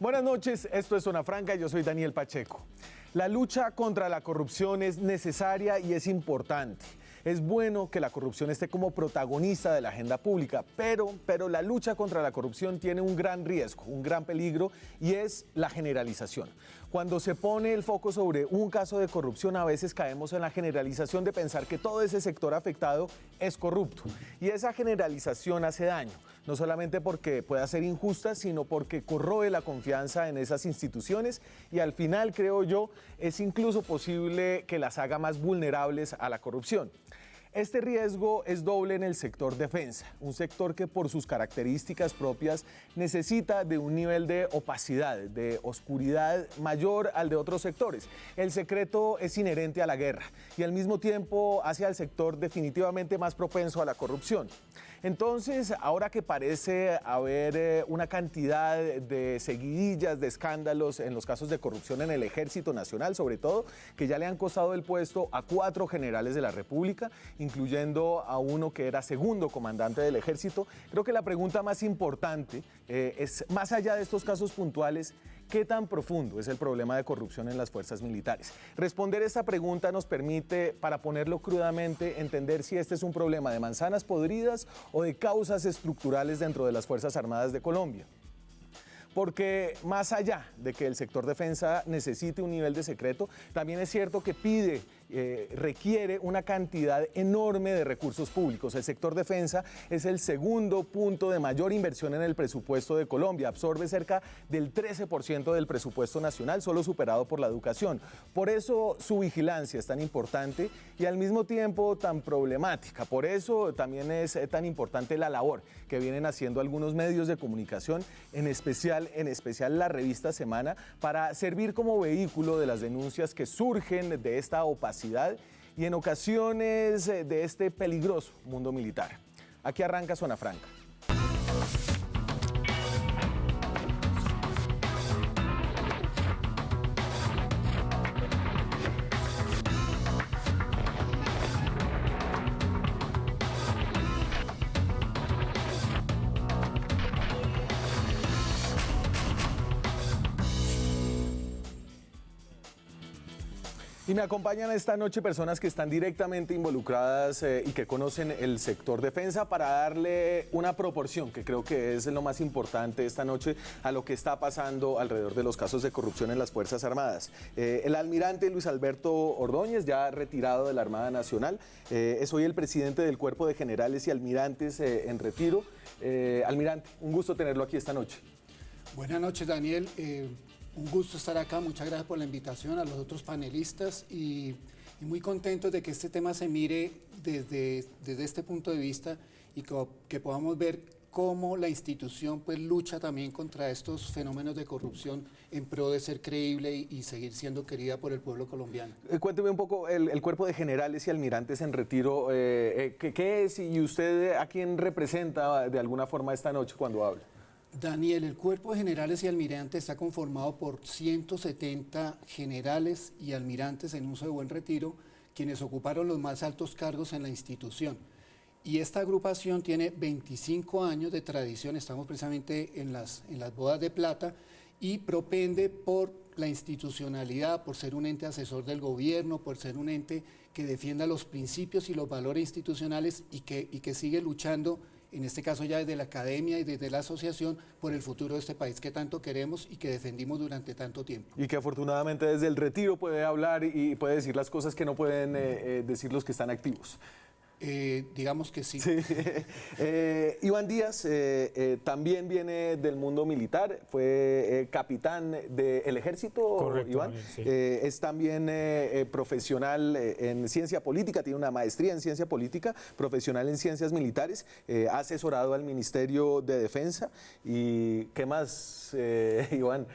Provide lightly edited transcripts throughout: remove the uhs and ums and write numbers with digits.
Buenas noches, esto es Zona Franca, yo soy Daniel Pacheco. La lucha contra la corrupción es necesaria y es importante. Es bueno que la corrupción esté como protagonista de la agenda pública, pero la lucha contra la corrupción tiene un gran riesgo, un gran peligro, y es la generalización. Cuando se pone el foco sobre un caso de corrupción, a veces caemos en la generalización de pensar que todo ese sector afectado es corrupto. Y esa generalización hace daño, no solamente porque pueda ser injusta, sino porque corroe la confianza en esas instituciones y al final, creo yo, es incluso posible que las haga más vulnerables a la corrupción. Este riesgo es doble en el sector defensa, un sector que por sus características propias necesita de un nivel de opacidad, de oscuridad mayor al de otros sectores. El secreto es inherente a la guerra y al mismo tiempo hace al sector definitivamente más propenso a la corrupción. Entonces, ahora que parece haber una cantidad de seguidillas de escándalos en los casos de corrupción en el Ejército Nacional, sobre todo, que ya le han costado el puesto a 4 generales de la República, incluyendo a uno que era segundo comandante del Ejército, creo que la pregunta más importante es, más allá de estos casos puntuales, ¿qué tan profundo es el problema de corrupción en las fuerzas militares? Responder esta pregunta nos permite, para ponerlo crudamente, entender si este es un problema de manzanas podridas o de causas estructurales dentro de las Fuerzas Armadas de Colombia. Porque más allá de que el sector defensa necesite un nivel de secreto, también es cierto que requiere una cantidad enorme de recursos públicos. El sector defensa es el segundo punto de mayor inversión en el presupuesto de Colombia, absorbe cerca del 13% del presupuesto nacional, solo superado por la educación. Por eso su vigilancia es tan importante y al mismo tiempo tan problemática. Por eso también es tan importante la labor que vienen haciendo algunos medios de comunicación, en especial la revista Semana, para servir como vehículo de las denuncias que surgen de esta opacidad y en ocasiones de este peligroso mundo militar. Aquí arranca Zona Franca. Y me acompañan esta noche personas que están directamente involucradas y que conocen el sector defensa para darle una proporción, que creo que es lo más importante esta noche, a lo que está pasando alrededor de los casos de corrupción en las Fuerzas Armadas. El almirante Luis Alberto Ordóñez, ya retirado de la Armada Nacional, es hoy el presidente del Cuerpo de Generales y Almirantes en retiro. Almirante, un gusto tenerlo aquí esta noche. Buenas noches, Daniel. Un gusto estar acá, muchas gracias por la invitación a los otros panelistas y muy contentos de que este tema se mire desde este punto de vista y que podamos ver cómo la institución pues lucha también contra estos fenómenos de corrupción en pro de ser creíble y seguir siendo querida por el pueblo colombiano. Cuénteme un poco el Cuerpo de Generales y Almirantes en retiro, ¿qué es y usted a quién representa de alguna forma esta noche cuando habla? Daniel, el Cuerpo de Generales y Almirantes está conformado por 170 generales y almirantes en uso de buen retiro, quienes ocuparon los más altos cargos en la institución. Y esta agrupación tiene 25 años de tradición, estamos precisamente en las bodas de plata, y propende por la institucionalidad, por ser un ente asesor del gobierno, por ser un ente que defienda los principios y los valores institucionales y que sigue luchando, en este caso ya desde la academia y desde la asociación, por el futuro de este país que tanto queremos y que defendimos durante tanto tiempo. Y que afortunadamente desde el retiro puede hablar y puede decir las cosas que no pueden decir los que están activos. Digamos que sí. Iván Díaz también viene del mundo militar, fue capitán del Ejército. Correcto, Iván. Sí. Es también profesional en ciencia política, tiene una maestría en ciencia política, profesional en ciencias militares, ha asesorado al Ministerio de Defensa. ¿Y qué más, Iván?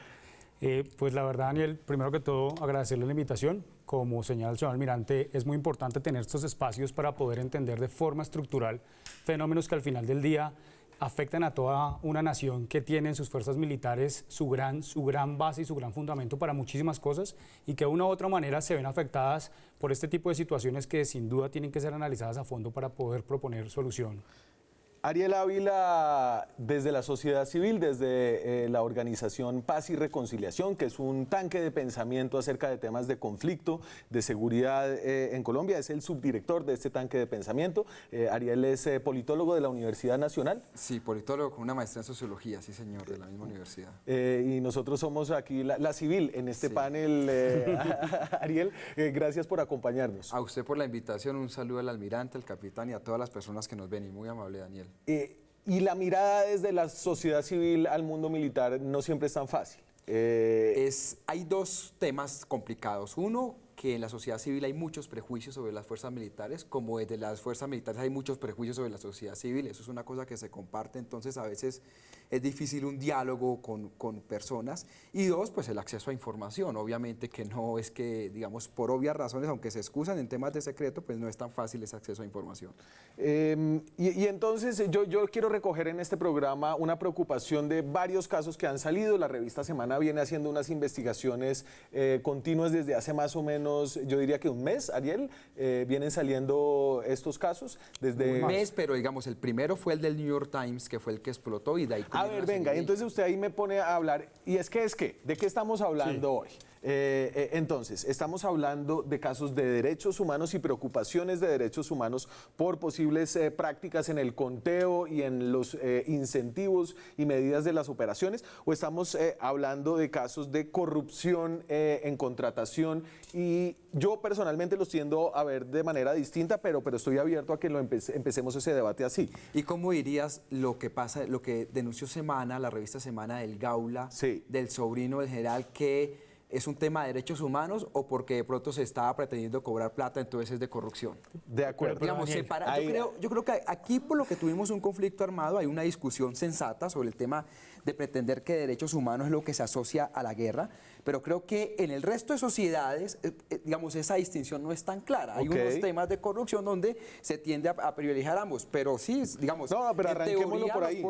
Pues la verdad, Daniel, primero que todo agradecerle la invitación. Como señala el señor almirante, es muy importante tener estos espacios para poder entender de forma estructural fenómenos que al final del día afectan a toda una nación que tiene en sus fuerzas militares su gran base y su gran fundamento para muchísimas cosas y que de una u otra manera se ven afectadas por este tipo de situaciones que sin duda tienen que ser analizadas a fondo para poder proponer solución. Ariel Ávila, desde la sociedad civil, desde la organización Paz y Reconciliación, que es un tanque de pensamiento acerca de temas de conflicto, de seguridad en Colombia, es el subdirector de este tanque de pensamiento. Ariel es politólogo de la Universidad Nacional. Sí, politólogo con una maestría en sociología, sí señor, de la misma universidad. Y nosotros somos aquí la civil en este panel. Ariel, gracias por acompañarnos. A usted por la invitación, un saludo al almirante, al capitán y a todas las personas que nos ven, y muy amable Daniel. Y la mirada desde la sociedad civil al mundo militar no siempre es tan fácil. Hay dos temas complicados. Uno, que en la sociedad civil hay muchos prejuicios sobre las fuerzas militares, como desde las fuerzas militares hay muchos prejuicios sobre la sociedad civil. Eso es una cosa que se comparte, entonces a veces es difícil un diálogo con personas. Y dos, pues el acceso a información. Obviamente que no es que, digamos, por obvias razones, aunque se excusan en temas de secreto, pues no es tan fácil ese acceso a información. Y entonces yo quiero recoger en este programa una preocupación de varios casos que han salido. La revista Semana viene haciendo unas investigaciones continuas desde hace más o menos, yo diría que un mes, Ariel, vienen saliendo estos casos desde... Un mes, pero digamos, el primero fue el del New York Times, que fue el que explotó y de ahí... A ver, venga, entonces usted ahí me pone a hablar, y es que, ¿de qué estamos hablando hoy? Entonces, estamos hablando de casos de derechos humanos y preocupaciones de derechos humanos por posibles prácticas en el conteo y en los incentivos y medidas de las operaciones, o estamos hablando de casos de corrupción en contratación, y yo personalmente los tiendo a ver de manera distinta, pero estoy abierto a que empecemos ese debate así. ¿Y cómo dirías lo que pasa, lo que denunció Semana, la revista Semana del Gaula, sí, del sobrino del general, que es un tema de derechos humanos o porque de pronto se estaba pretendiendo cobrar plata, entonces es de corrupción? De acuerdo. Digamos, yo creo que aquí, por lo que tuvimos un conflicto armado, hay una discusión sensata sobre el tema de pretender que derechos humanos es lo que se asocia a la guerra, pero creo que en el resto de sociedades, digamos, esa distinción no es tan clara. Hay unos temas de corrupción donde se tiende a privilegiar ambos, pero sí, digamos, no, pero arranquémoslo por ahí,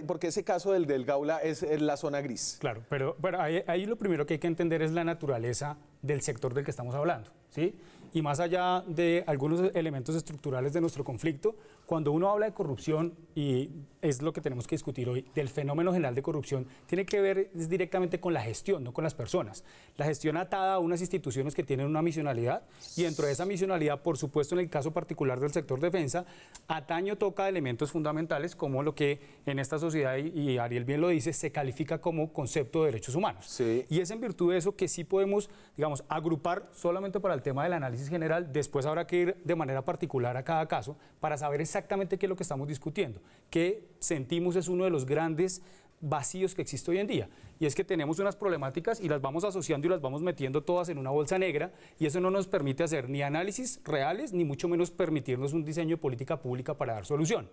porque ese caso del Gaula es la zona gris. Claro, pero ahí lo primero que hay que entender es la naturaleza del sector del que estamos hablando, ¿sí? Y más allá de algunos elementos estructurales de nuestro conflicto, cuando uno habla de corrupción, y es lo que tenemos que discutir hoy, del fenómeno general de corrupción, tiene que ver directamente con la gestión, no con las personas. La gestión atada a unas instituciones que tienen una misionalidad, y dentro de esa misionalidad, por supuesto, en el caso particular del sector defensa, ataño toca elementos fundamentales como lo que en esta sociedad, y Ariel bien lo dice, se califica como concepto de derechos humanos. Sí. Y es en virtud de eso que sí podemos, digamos, agrupar solamente para el tema del análisis general. Después habrá que ir de manera particular a cada caso para saber exactamente qué es lo que estamos discutiendo, que sentimos es uno de los grandes vacíos que existe hoy en día, y es que tenemos unas problemáticas y las vamos asociando y las vamos metiendo todas en una bolsa negra, y eso no nos permite hacer ni análisis reales, ni mucho menos permitirnos un diseño de política pública para dar solución.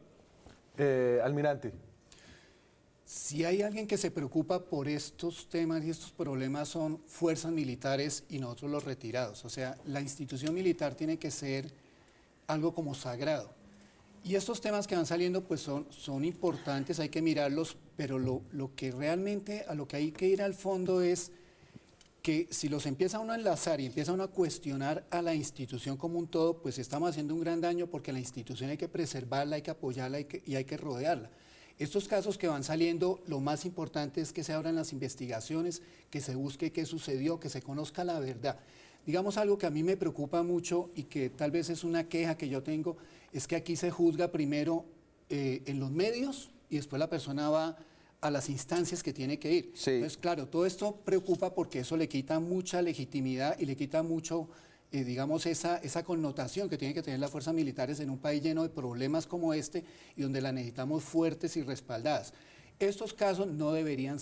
Almirante. Si hay alguien que se preocupa por estos temas y estos problemas son fuerzas militares y nosotros los retirados. O sea, la institución militar tiene que ser algo como sagrado. Y estos temas que van saliendo pues son importantes, hay que mirarlos, pero lo que realmente a lo que hay que ir al fondo es que si los empieza uno a enlazar y empieza uno a cuestionar a la institución como un todo, pues estamos haciendo un gran daño, porque la institución hay que preservarla, hay que apoyarla y hay que rodearla. Estos casos que van saliendo, lo más importante es que se abran las investigaciones, que se busque qué sucedió, que se conozca la verdad. Digamos, algo que a mí me preocupa mucho y que tal vez es una queja que yo tengo, es que aquí se juzga primero en los medios y después la persona va a las instancias que tiene que ir. Sí. Entonces, claro, todo esto preocupa porque eso le quita mucha legitimidad y le quita mucho, digamos, esa connotación que tienen que tener las fuerzas militares en un país lleno de problemas como este y donde las necesitamos fuertes y respaldadas. Estos casos no deberían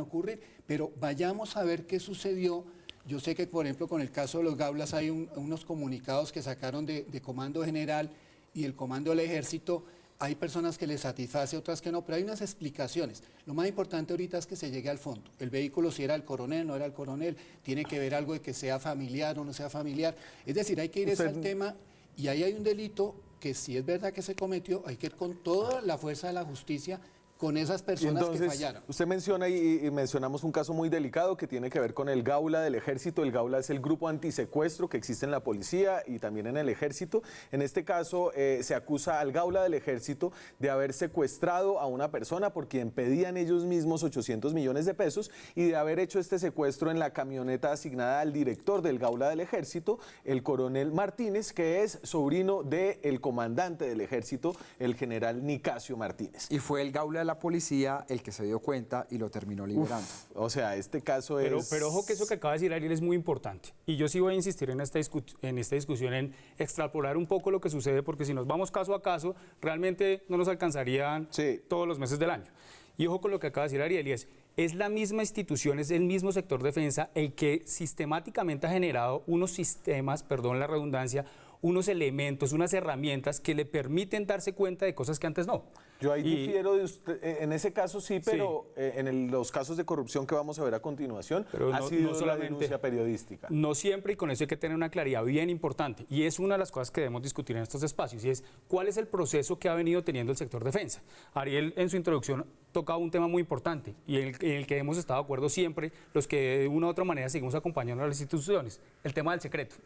ocurrir, pero vayamos a ver qué sucedió. Yo sé que, por ejemplo, con el caso de los Gaulas hay unos comunicados que sacaron de Comando General y el Comando del Ejército. Hay personas que les satisface, otras que no, pero hay unas explicaciones. Lo más importante ahorita es que se llegue al fondo. El vehículo, si era el coronel, no era el coronel, tiene que ver algo de que sea familiar o no sea familiar. Es decir, hay que ir al tema, y ahí hay un delito que si es verdad que se cometió, hay que ir con toda la fuerza de la justicia con esas Y personas entonces, que fallaron. usted menciona y mencionamos un caso muy delicado que tiene que ver con el Gaula del Ejército. El Gaula es el grupo antisecuestro que existe en la policía y también en el Ejército. En este caso se acusa al Gaula del Ejército de haber secuestrado a una persona por quien pedían ellos mismos 800 millones de pesos y de haber hecho este secuestro en la camioneta asignada al director del Gaula del Ejército, el coronel Martínez, que es sobrino del comandante del Ejército, el general Nicasio Martínez. Y fue el Gaula de la policía el que se dio cuenta y lo terminó liberando. O sea, este caso es... Pero ojo que eso que acaba de decir Ariel es muy importante. Y yo sí voy a insistir en esta discusión, en extrapolar un poco lo que sucede, porque si nos vamos caso a caso, realmente no nos alcanzarían todos los meses del año. Y ojo con lo que acaba de decir Ariel, y es la misma institución, es el mismo sector defensa el que sistemáticamente ha generado unos sistemas, perdón la redundancia, unos elementos, unas herramientas que le permiten darse cuenta de cosas que antes no. Yo ahí difiero de usted, en ese caso sí, pero en los casos de corrupción que vamos a ver a continuación, pero ha sido no solamente, la denuncia periodística. No siempre, y con eso hay que tener una claridad bien importante, y es una de las cosas que debemos discutir en estos espacios, y es cuál es el proceso que ha venido teniendo el sector defensa. Ariel en su introducción tocaba un tema muy importante, y en el que hemos estado de acuerdo siempre, los que de una u otra manera seguimos acompañando a las instituciones, el tema del secreto.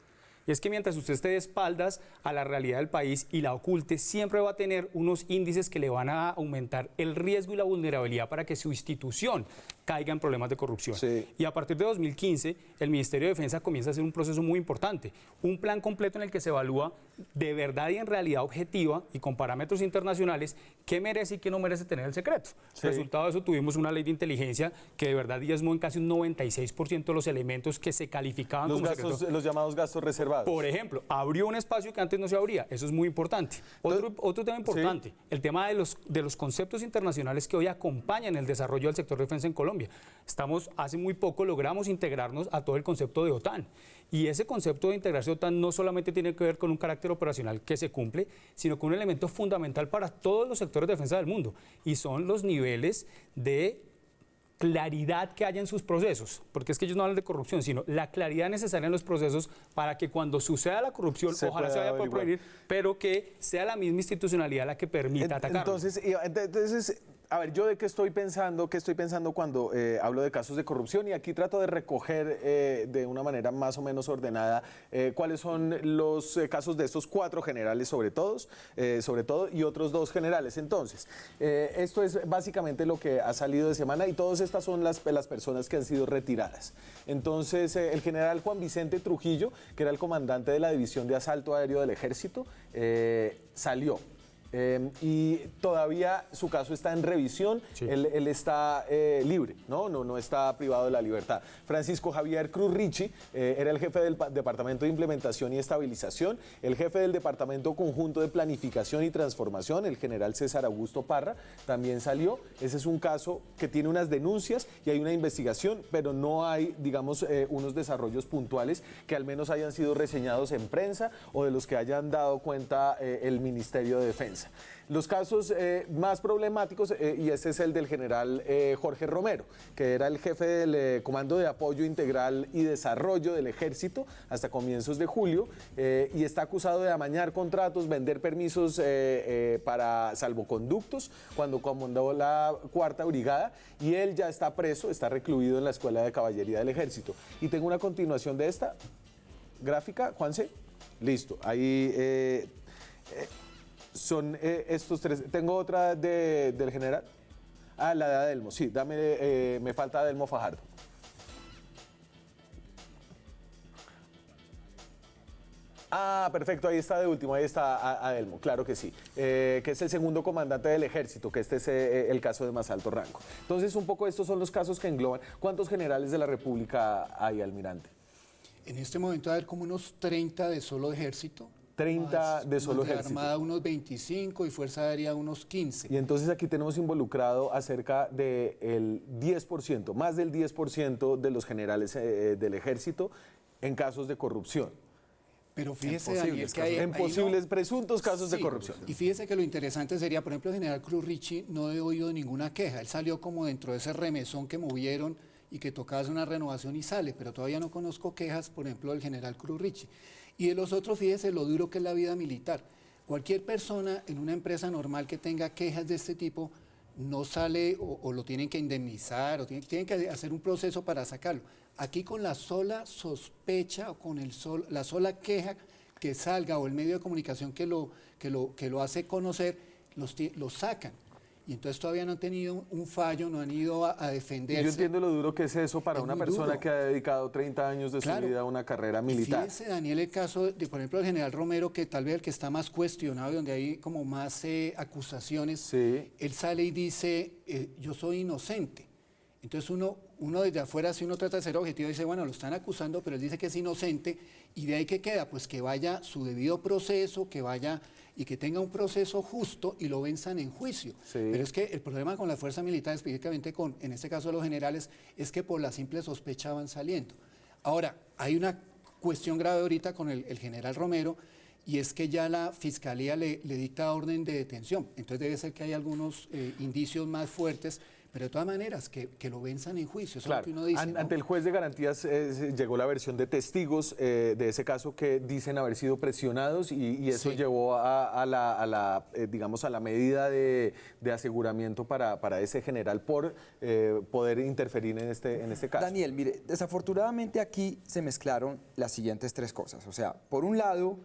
Y es que mientras usted esté de espaldas a la realidad del país y la oculte, siempre va a tener unos índices que le van a aumentar el riesgo y la vulnerabilidad para que su institución caiga en problemas de corrupción. Sí. Y a partir de 2015, el Ministerio de Defensa comienza a hacer un proceso muy importante, un plan completo en el que se evalúa de verdad y en realidad objetiva y con parámetros internacionales qué merece y qué no merece tener el secreto. Sí. Resultado de eso, tuvimos una ley de inteligencia que de verdad diezmó en casi un 96% de los elementos que se calificaban como secretos. Los llamados gastos reservados. Por ejemplo, abrió un espacio que antes no se abría. Eso es muy importante. Otro tema importante, el tema de los conceptos internacionales que hoy acompañan el desarrollo del sector defensa en Colombia. Hace muy poco logramos integrarnos a todo el concepto de OTAN. Y ese concepto de integración OTAN no solamente tiene que ver con un carácter operacional que se cumple, sino con un elemento fundamental para todos los sectores de defensa del mundo. Y son los niveles de claridad que haya en sus procesos, porque es que ellos no hablan de corrupción, sino la claridad necesaria en los procesos para que cuando suceda la corrupción, ojalá se vaya a poder prevenir, pero que sea la misma institucionalidad la que permita atacarlo. Entonces, a ver, ¿yo de qué estoy pensando? ¿Qué estoy pensando cuando hablo de casos de corrupción? Y aquí trato de recoger de una manera más o menos ordenada cuáles son los casos de estos 4 generales sobre todo, y otros 2 generales. Entonces, esto es básicamente lo que ha salido de semana y todas estas son las personas que han sido retiradas. Entonces, el general Juan Vicente Trujillo, que era el comandante de la División de Asalto Aéreo del Ejército, salió. Y todavía su caso está en revisión, él está libre, no está privado de la libertad. Francisco Javier Cruz Richie era el jefe del Departamento de Implementación y Estabilización, el jefe del Departamento Conjunto de Planificación y Transformación, el general César Augusto Parra, también salió. Ese es un caso que tiene unas denuncias y hay una investigación, pero no hay, digamos, unos desarrollos puntuales que al menos hayan sido reseñados en prensa o de los que hayan dado cuenta el Ministerio de Defensa. Los casos más problemáticos, y ese es el del general Jorge Romero, que era el jefe del Comando de Apoyo Integral y Desarrollo del Ejército hasta comienzos de julio, y está acusado de amañar contratos, vender permisos para salvoconductos cuando comandó la 4ª Brigada, y él ya está preso, está recluido en la Escuela de Caballería del Ejército. Y tengo una continuación de esta gráfica, Juanse. Listo, ahí... son estos 3. Tengo otra del general. La de Adelmo, sí, me falta Adelmo Fajardo. Perfecto, ahí está de último, ahí está Adelmo, claro que sí, que es el segundo comandante del Ejército, que este es el caso de más alto rango. Entonces, un poco estos son los casos que engloban. ¿Cuántos generales de la República hay, almirante? En este momento va a haber como unos 30 de solo Ejército. 30 de solo Ejército. Armada unos 25 y Fuerza Aérea unos 15. Y entonces aquí tenemos involucrado acerca del 10%, más del 10% de los generales del Ejército en casos de corrupción. Pero fíjese, Daniel, que hay... En posibles presuntos casos de corrupción. Y fíjese que lo interesante sería, por ejemplo, el general Cruz Richie no he oído ninguna queja. Él salió como dentro de ese remesón que movieron y que tocaba hacer una renovación y sale, pero todavía no conozco quejas, por ejemplo, del general Cruz Richie. Y de los otros, fíjese lo duro que es la vida militar. Cualquier persona en una empresa normal que tenga quejas de este tipo no sale o lo tienen que indemnizar o tienen que hacer un proceso para sacarlo. Aquí con la sola sospecha o con la sola queja que salga o el medio de comunicación que lo hace conocer, los sacan. Y entonces todavía no han tenido un fallo, no han ido a defenderse. Yo entiendo lo duro que es eso para una persona duro. que ha dedicado 30 años de su vida a una carrera militar. Fíjese, Daniel, el caso de, por ejemplo, el general Romero, que tal vez el que está más cuestionado y donde hay como más acusaciones, Sí. él sale y dice, yo soy inocente. Entonces uno desde afuera, si uno trata de ser objetivo, dice, bueno, lo están acusando, pero él dice que es inocente, y de ahí que queda, pues que vaya su debido proceso, que vaya y que tenga un proceso justo y lo venzan en juicio. Sí. Pero es que el problema con la fuerza militar, específicamente en este caso de los generales, es que por la simple sospecha van saliendo. Ahora, hay una cuestión grave ahorita con el general Romero, y es que ya la fiscalía le dicta orden de detención. Entonces debe ser que hay algunos indicios más fuertes, pero de todas maneras, que lo venzan en juicio, eso Claro. es lo que uno dice. ¿No? Ante el juez de garantías llegó la versión de testigos de ese caso que dicen haber sido presionados y eso Sí. llevó a la medida de aseguramiento para ese general por poder interferir en este caso. Daniel, mire, desafortunadamente aquí se mezclaron las siguientes tres cosas. O sea, por un lado,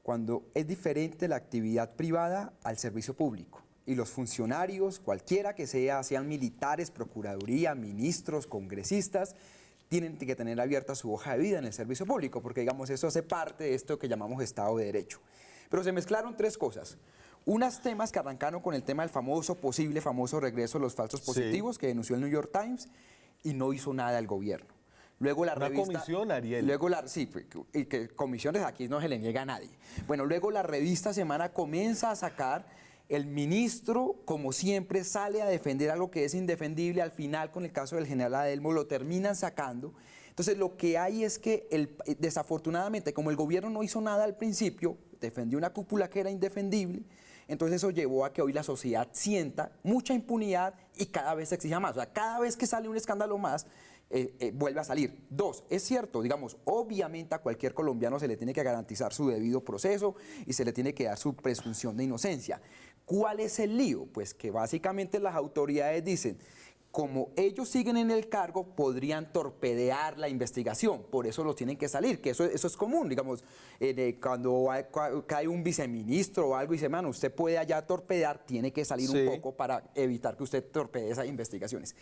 cuando es diferente la actividad privada al servicio público. Y los funcionarios, cualquiera que sea, sean militares, procuraduría, ministros, congresistas, tienen que tener abierta su hoja de vida en el servicio público, porque digamos, eso hace parte de esto que llamamos Estado de Derecho. Pero se mezclaron tres cosas. Unos temas que arrancaron con el tema del posible famoso regreso de los falsos positivos, que denunció el New York Times, y no hizo nada el gobierno. Luego la revista, comisión, Ariel. Luego y que comisiones aquí no se le niega a nadie. Bueno, luego la revista Semana comienza a sacar. El ministro, como siempre, sale a defender algo que es indefendible. Al final, con el caso del general Adelmo, lo terminan sacando. Entonces, lo que hay es que, desafortunadamente, como el gobierno no hizo nada al principio, defendió una cúpula que era indefendible, entonces eso llevó a que hoy la sociedad sienta mucha impunidad y cada vez se exija más. O sea, cada vez que sale un escándalo más, vuelve a salir. Dos, es cierto, digamos, obviamente a cualquier colombiano se le tiene que garantizar su debido proceso y se le tiene que dar su presunción de inocencia. ¿Cuál es el lío? Pues que básicamente las autoridades dicen, como ellos siguen en el cargo, podrían torpedear la investigación, por eso los tienen que salir, que eso es común, digamos, cuando cae un viceministro o algo y dice, mano, usted puede allá torpedear, tiene que salir un poco para evitar que usted torpedee esas investigaciones.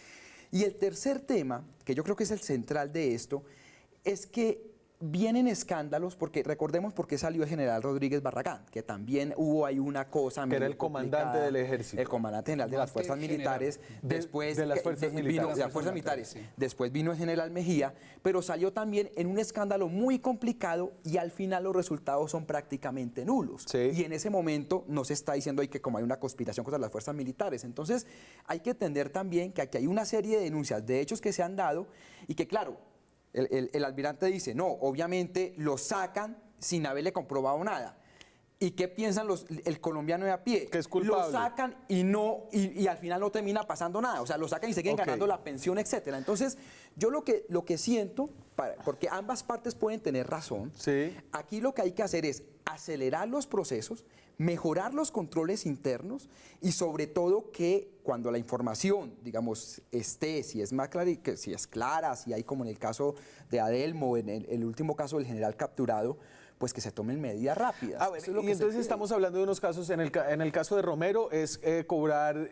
Y el tercer tema, que yo creo que es el central de esto, es que vienen escándalos, porque recordemos por qué salió el general Rodríguez Barragán, que también hubo ahí una cosa que era el comandante del ejército. El comandante general de las fuerzas militares, después de las fuerzas militares. de las fuerzas militares. Después vino el general Mejía, pero salió también en un escándalo muy complicado y al final los resultados son prácticamente nulos. Sí. Y en ese momento no se está diciendo ahí que como hay una conspiración contra las fuerzas militares. Entonces hay que entender también que aquí hay una serie de denuncias de hechos que se han dado y que claro, el almirante dice, no, obviamente lo sacan sin haberle comprobado nada. ¿Y qué piensan el colombiano de a pie? Que es culpable. Lo sacan y al final no termina pasando nada. O sea, lo sacan y siguen ganando la pensión, etcétera. Entonces, yo lo que siento, porque ambas partes pueden tener razón, Sí. aquí lo que hay que hacer es acelerar los procesos, mejorar los controles internos y sobre todo que cuando la información, digamos, esté, si es más clara, si es clara, si hay como en el caso de Adelmo, en el último caso del general capturado, pues que se tomen medidas rápidas. A ver, y entonces estamos hablando de unos casos, en el caso de Romero es cobrar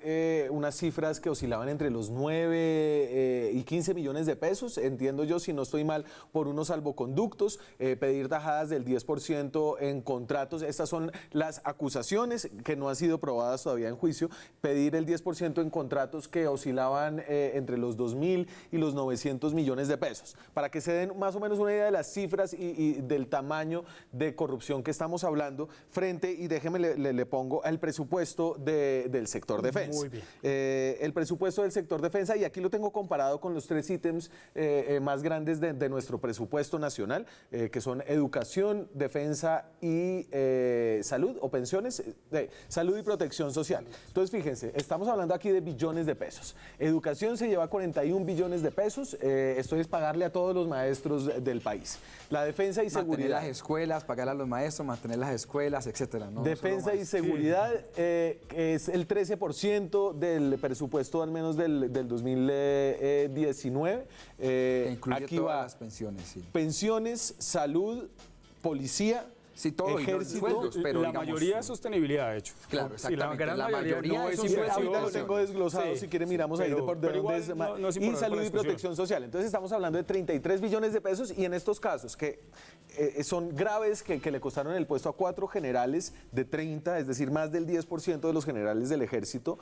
unas cifras que oscilaban entre los 9 y 15 millones de pesos, entiendo yo, si no estoy mal, por unos salvoconductos, pedir tajadas del 10% en contratos, estas son las acusaciones que no han sido probadas todavía en juicio, pedir el 10% en contratos que oscilaban entre los 2.000 y los 900 millones de pesos, para que se den más o menos una idea de las cifras y del tamaño de corrupción que estamos hablando frente, y déjeme le pongo el presupuesto del sector defensa. Muy bien. El presupuesto del sector defensa, y aquí lo tengo comparado con los 3 ítems más grandes de nuestro presupuesto nacional, que son educación, defensa y salud o pensiones, salud y protección social. Entonces, fíjense, estamos hablando aquí de billones de pesos. Educación se lleva 41 billones de pesos, esto es pagarle a todos los maestros del país. La defensa y mantener seguridad. las escuelas, escuelas, pagarle a los maestros, mantener las escuelas, etcétera, ¿no? Defensa y más. seguridad es el 13% del presupuesto al menos del 2019. Que incluye aquí todas va las pensiones, sí. pensiones, salud, policía, Sí, todo, y los ejército. sueldos, pero la digamos, mayoría es sostenibilidad, de hecho. Claro, Sí, la exactamente, gran la mayoría no es es un Y subvención. ahorita lo subvención. tengo desglosado, Sí, si quieren sí, miramos ahí de pero dónde igual es no es y importante salud para y la protección discusión. social. Entonces estamos hablando de 33 billones de pesos y en estos casos que son graves, que le costaron el puesto a 4 generales de 30, es decir, más del 10% de los generales del ejército.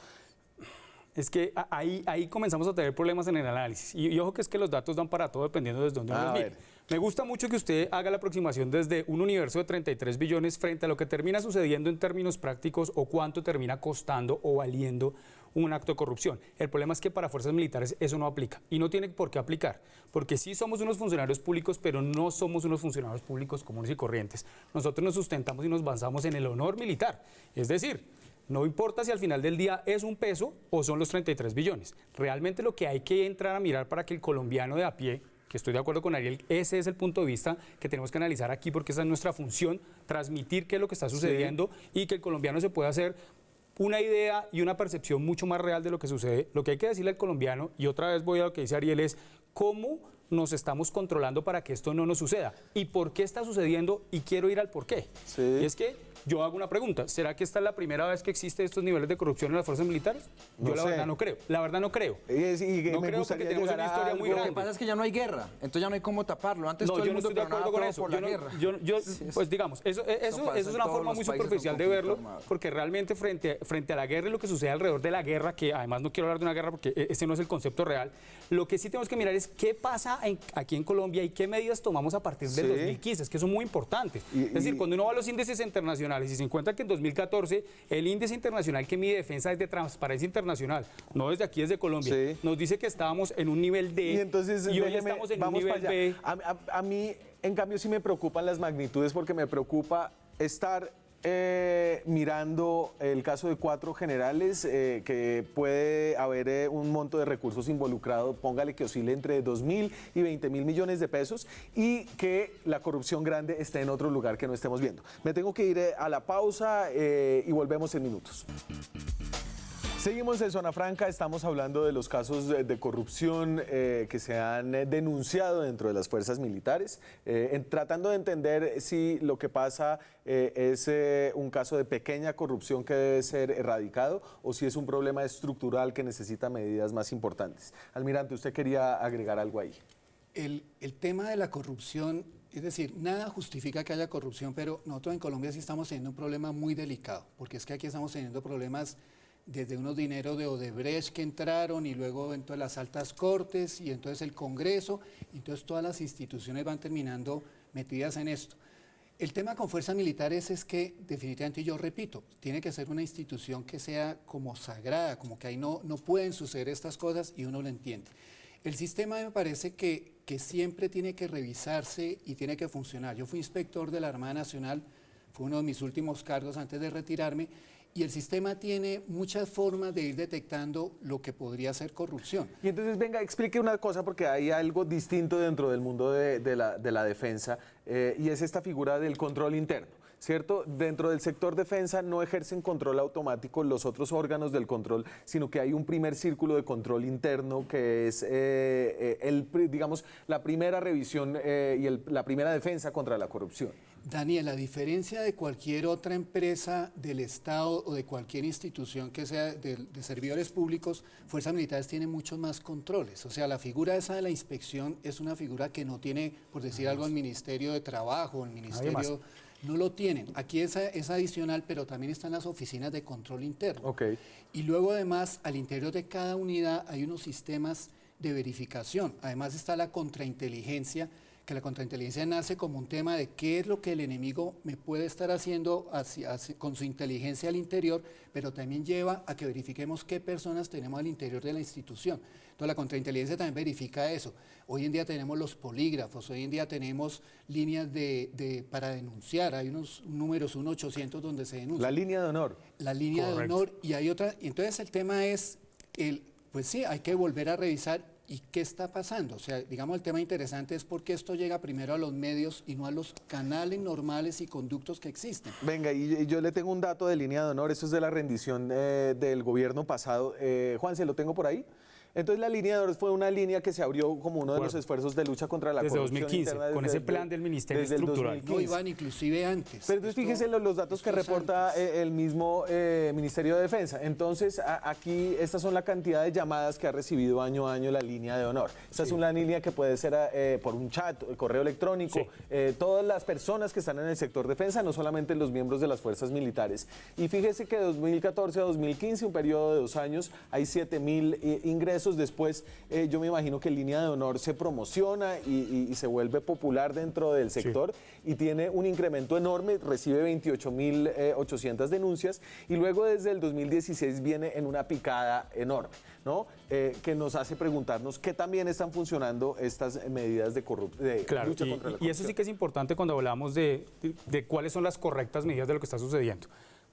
Es que ahí comenzamos a tener problemas en el análisis. Y ojo que es que los datos dan para todo dependiendo desde dónde uno A los mire. ver. Me gusta mucho que usted haga la aproximación desde un universo de 33 billones frente a lo que termina sucediendo en términos prácticos o cuánto termina costando o valiendo un acto de corrupción. El problema es que para fuerzas militares eso no aplica y no tiene por qué aplicar, porque sí somos unos funcionarios públicos, pero no somos unos funcionarios públicos comunes y corrientes. Nosotros nos sustentamos y nos basamos en el honor militar, es decir, no importa si al final del día es un peso o son los 33 billones. Realmente lo que hay que entrar a mirar para que el colombiano de a pie, que estoy de acuerdo con Ariel, ese es el punto de vista que tenemos que analizar aquí porque esa es nuestra función, transmitir qué es lo que está sucediendo y que el colombiano se pueda hacer una idea y una percepción mucho más real de lo que sucede. Lo que hay que decirle al colombiano, y otra vez voy a lo que dice Ariel, es cómo nos estamos controlando para que esto no nos suceda y por qué está sucediendo y quiero ir al por qué. Sí. Y es que yo hago una pregunta, ¿será que esta es la primera vez que existen estos niveles de corrupción en las fuerzas militares? Yo No la sé. verdad no creo, la verdad no creo. Y No me creo porque gustaría tenemos llegar una a historia muy algo- Lo grande. que pasa es que ya no hay guerra, entonces ya no hay cómo taparlo. Antes No, todo el yo no mundo estoy de acuerdo con perdonaba eso. por la guerra. Pues digamos, eso pasa es una en forma todos muy los países superficial con de verlo, conflicto armado. porque realmente frente a la guerra y lo que sucede alrededor de la guerra, que además no quiero hablar de una guerra porque ese no es el concepto real, lo que sí tenemos que mirar es qué pasa aquí en Colombia y qué medidas tomamos a partir del Sí. 2015, es que son muy importantes. Es decir, cuando uno va a los índices internacionales y se encuentra que en 2014 el índice internacional que mide defensa es de Transparencia Internacional, no desde aquí, desde Colombia, Sí. nos dice que estábamos en un nivel D Y entonces y hoy déjeme, estamos en un vamos nivel para allá. B. A mí, en cambio, sí me preocupan las magnitudes porque me preocupa estar mirando el caso de 4 generales, que puede haber un monto de recursos involucrado, póngale que oscile entre 2.000 y 20.000 millones de pesos y que la corrupción grande esté en otro lugar que no estemos viendo. Me tengo que ir a la pausa y volvemos en minutos. Seguimos en Zona Franca, estamos hablando de los casos de corrupción que se han denunciado dentro de las fuerzas militares, tratando de entender si lo que pasa es un caso de pequeña corrupción que debe ser erradicado o si es un problema estructural que necesita medidas más importantes. Almirante, usted quería agregar algo ahí. El tema de la corrupción, es decir, nada justifica que haya corrupción, pero nosotros en Colombia sí estamos teniendo un problema muy delicado, porque es que aquí estamos teniendo problemas desde unos dineros de Odebrecht que entraron y luego entonces las altas cortes y entonces el Congreso, y entonces todas las instituciones van terminando metidas en esto. El tema con fuerzas militares es que definitivamente, yo repito, tiene que ser una institución que sea como sagrada, como que ahí no pueden suceder estas cosas y uno lo entiende. El sistema me parece que siempre tiene que revisarse y tiene que funcionar. Yo fui inspector de la Armada Nacional, fue uno de mis últimos cargos antes de retirarme, y el sistema tiene muchas formas de ir detectando lo que podría ser corrupción. Y entonces, venga, explique una cosa porque hay algo distinto dentro del mundo de la defensa y es esta figura del control interno, ¿cierto? Dentro del sector defensa no ejercen control automático los otros órganos del control, sino que hay un primer círculo de control interno que es, digamos, la primera revisión y la primera defensa contra la corrupción. Daniel, a diferencia de cualquier otra empresa del Estado o de cualquier institución que sea de servidores públicos, Fuerzas Militares tiene muchos más controles. O sea, la figura esa de la inspección es una figura que no tiene, por decir algo, el Ministerio de Trabajo, el Ministerio... No lo tienen. Aquí es adicional, pero también están las oficinas de control interno. Okay. Y luego, además, al interior de cada unidad hay unos sistemas de verificación. Además está la contrainteligencia, que la contrainteligencia nace como un tema de qué es lo que el enemigo me puede estar haciendo con su inteligencia al interior, pero también lleva a que verifiquemos qué personas tenemos al interior de la institución. Entonces la contrainteligencia también verifica eso. Hoy en día tenemos los polígrafos, hoy en día tenemos líneas para denunciar, hay unos números 1-800 donde se denuncia. La línea de honor. La línea Correcto. de honor, y hay otra, y entonces el tema es, pues sí, hay que volver a revisar ¿Y qué está pasando? O sea, digamos, el tema interesante es por qué esto llega primero a los medios y no a los canales normales y conductos que existen. Venga, y yo le tengo un dato de línea de honor, eso es de la rendición del gobierno pasado. Juan, ¿se lo tengo por ahí? Entonces la línea de honor fue una línea que se abrió como uno de los esfuerzos de lucha contra la desde corrupción 2015, interna. con ese plan del Ministerio desde el Estructural. 2015. No, Iván, inclusive antes. Pero entonces fíjese los datos que esto es reporta antes. el mismo Ministerio de Defensa. Entonces, aquí estas son la cantidad de llamadas que ha recibido año a año la línea de honor. Esta es una línea que puede ser por un chat, correo electrónico, todas las personas que están en el sector defensa, no solamente los miembros de las fuerzas militares. Y fíjese que de 2014 a 2015, un periodo de 2 años, hay 7.000 ingresos. Después, yo me imagino que línea de honor se promociona y se vuelve popular dentro del sector y tiene un incremento enorme, recibe 28.800 denuncias y luego desde el 2016 viene en una picada enorme, ¿no? Que nos hace preguntarnos qué también están funcionando estas medidas de lucha contra la corrupción. Y eso sí que es importante cuando hablamos de cuáles son las correctas medidas de lo que está sucediendo.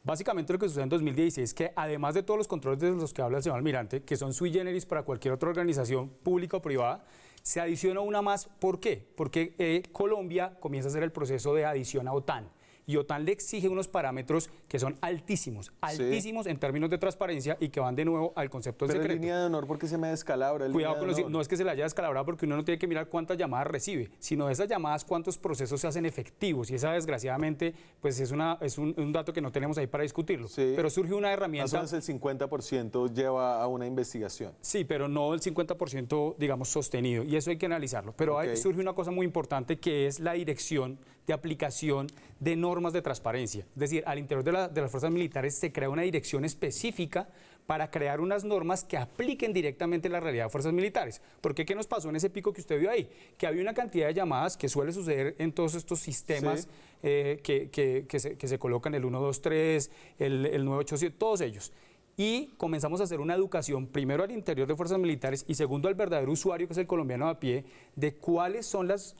Básicamente lo que sucede en 2016 es que además de todos los controles de los que habla el señor almirante, que son sui generis para cualquier otra organización pública o privada, se adiciona una más. ¿Por qué? Porque Colombia comienza a hacer el proceso de adición a OTAN. Y OTAN le exige unos parámetros que son altísimos en términos de transparencia y que van de nuevo al concepto del secreto. secreto. Línea de honor, ¿por qué se me descalabra? Cuidado con no es que se le haya descalabrado porque uno no tiene que mirar cuántas llamadas recibe, sino de esas llamadas cuántos procesos se hacen efectivos. Y esa desgraciadamente pues es un dato que no tenemos ahí para discutirlo. Sí. Pero surge una herramienta... Más o menos el 50% lleva a una investigación. Sí, pero no el 50%, digamos, sostenido. Y eso hay que analizarlo. Pero surge una cosa muy importante que es la dirección de aplicación de normas de transparencia. Es decir, al interior de las fuerzas militares se crea una dirección específica para crear unas normas que apliquen directamente la realidad de fuerzas militares. Porque ¿qué nos pasó en ese pico que usted vio ahí? Que había una cantidad de llamadas que suele suceder en todos estos sistemas que se colocan, el 123, el 987, todos ellos. Y comenzamos a hacer una educación, primero al interior de fuerzas militares y segundo al verdadero usuario, que es el colombiano a pie, de cuáles son las